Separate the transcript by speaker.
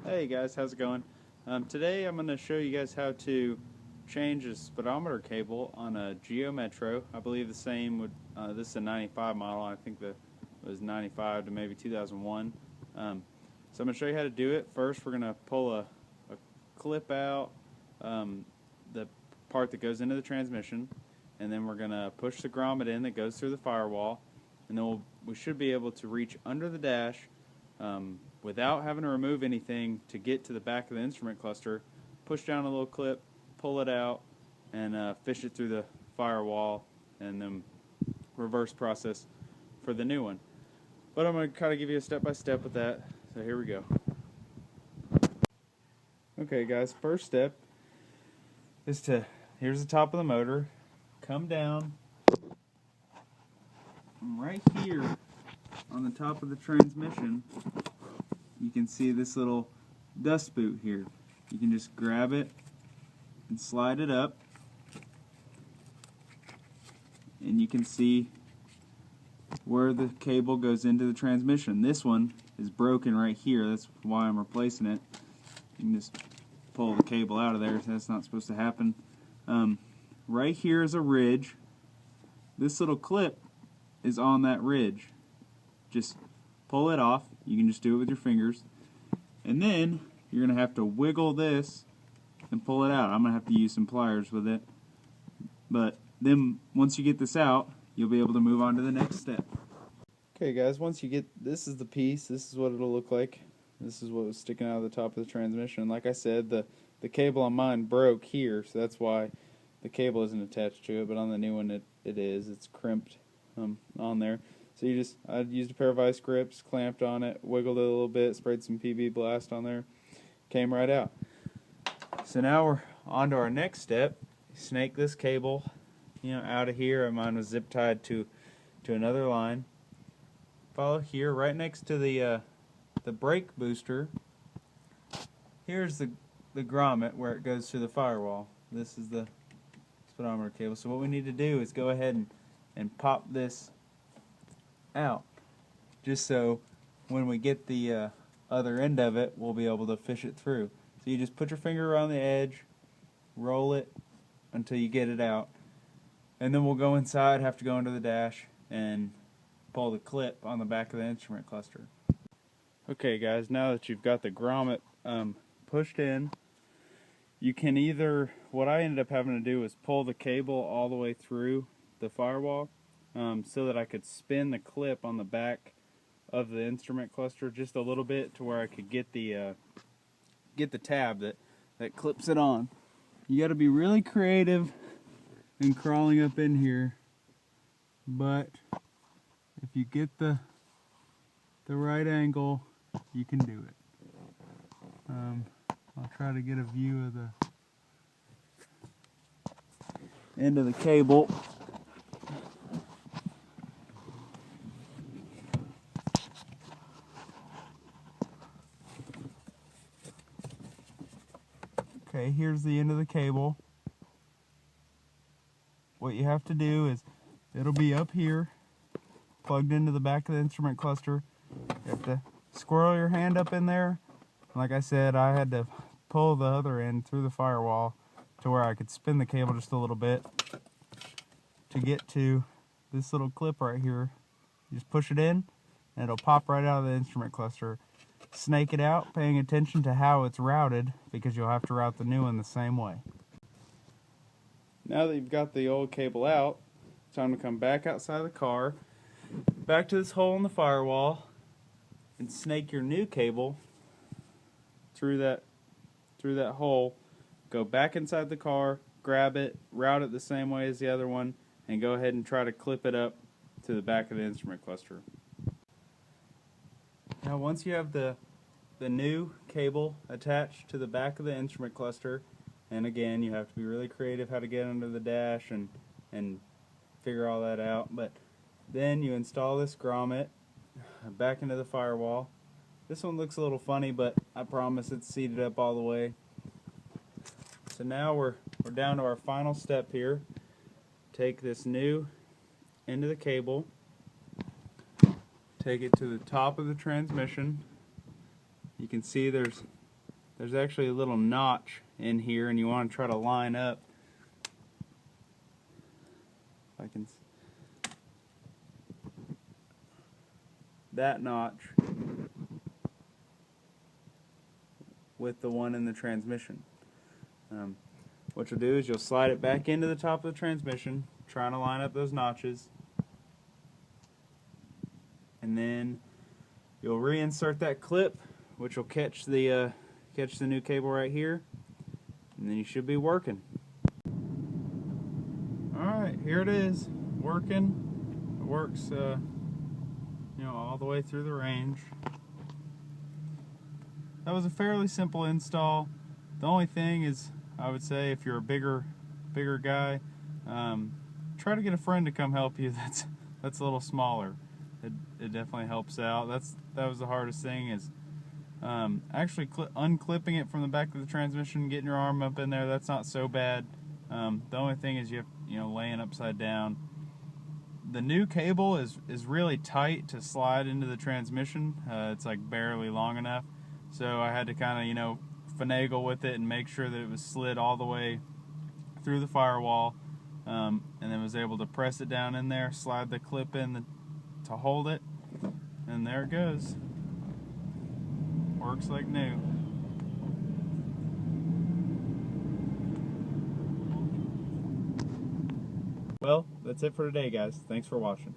Speaker 1: Hey guys, how's it going? Today I'm going to show you guys how to change a speedometer cable on a Geo Metro. I believe the same would, this is a 95 model. I think that it was 95 to maybe 2001. So I'm going to show you how to do it. First we're going to pull a clip out, the part that goes into the transmission, and then we're going to push the grommet in that goes through the firewall, and then we should be able to reach under the dash without having to remove anything to get to the back of the instrument cluster. Push down a little clip, pull it out, and fish it through the firewall, and then reverse process for the new one. But I'm going to kind of give you a step-by-step with that, so here we go. Okay guys, first step is here's the top of the motor, come down right here on the top of the transmission. You can see this little dust boot here. You can just grab it and slide it up, and you can see where the cable goes into the transmission. This one is broken right here. That's why I'm replacing it. You can just pull the cable out of there. That's not supposed to happen. Right here is a ridge. This little clip is on that ridge. Just pull it off. You can just do it with your fingers, and then you're going to have to wiggle this and pull it out. I'm going to have to use some pliers with it, but then once you get this out, you'll be able to move on to the next step. Okay guys, once you get, this is the piece, this is what it'll look like. This is what was sticking out of the top of the transmission. Like I said, the cable on mine broke here, so that's why the cable isn't attached to it, but on the new one it is. It's crimped on there. So I used a pair of vice grips, clamped on it, wiggled it a little bit, sprayed some PB Blast on there, came right out. So now we're on to our next step. Snake this cable, out of here. Mine was zip tied to another line. Follow here, right next to the brake booster. Here's the grommet where it goes to the firewall. This is the speedometer cable. So what we need to do is go ahead and pop this out, just so when we get the other end of it, we'll be able to fish it through. So you just put your finger around the edge, roll it until you get it out, and then we'll go inside, have to go into the dash, and pull the clip on the back of the instrument cluster. Okay guys, now that you've got the grommet pushed in, you can either, what I ended up having to do was pull the cable all the way through the firewall, so that I could spin the clip on the back of the instrument cluster just a little bit to where I could get the tab that clips it on. You got to be really creative in crawling up in here, but if you get the right angle, you can do it. I'll try to get a view of the end of the cable. Okay, here's the end of the cable. What you have to do is, it'll be up here, plugged into the back of the instrument cluster. You have to squirrel your hand up in there. Like I said, I had to pull the other end through the firewall to where I could spin the cable just a little bit to get to this little clip right here. You just push it in, and it'll pop right out of the instrument cluster. Snake it out, paying attention to how it's routed, because you'll have to route the new one the same way. Now that you've got the old cable out, it's time to come back outside the car, back to this hole in the firewall, and snake your new cable through that hole. Go back inside the car, grab it, route it the same way as the other one, and go ahead and try to clip it up to the back of the instrument cluster. Now once you have the new cable attached to the back of the instrument cluster, and again you have to be really creative how to get under the dash and figure all that out, but then you install this grommet back into the firewall. This one looks a little funny, but I promise it's seated up all the way. So now we're down to our final step here. Take this new end of the cable, take it to the top of the transmission. You can see there's there's actually a little notch in here, and you want to try to line up. If I can, that notch with the one in the transmission. What you'll do is you'll slide it back into the top of the transmission, trying to line up those notches, and then you'll reinsert that clip, which will catch the new cable right here, and then you should be working. Alright, here it is, working. It works all the way through the range. That was a fairly simple install. The only thing is, I would say, if you're a bigger guy, try to get a friend to come help you that's a little smaller. It definitely helps out. That was the hardest thing, is actually unclipping it from the back of the transmission, getting your arm up in there. That's not so bad. The only thing is you have, laying upside down. The new cable is really tight to slide into the transmission. It's like barely long enough, so I had to kind of finagle with it and make sure that it was slid all the way through the firewall, and then was able to press it down in there, slide the clip in to hold it, and there it goes. Works like new. Well, that's it for today, guys. Thanks for watching.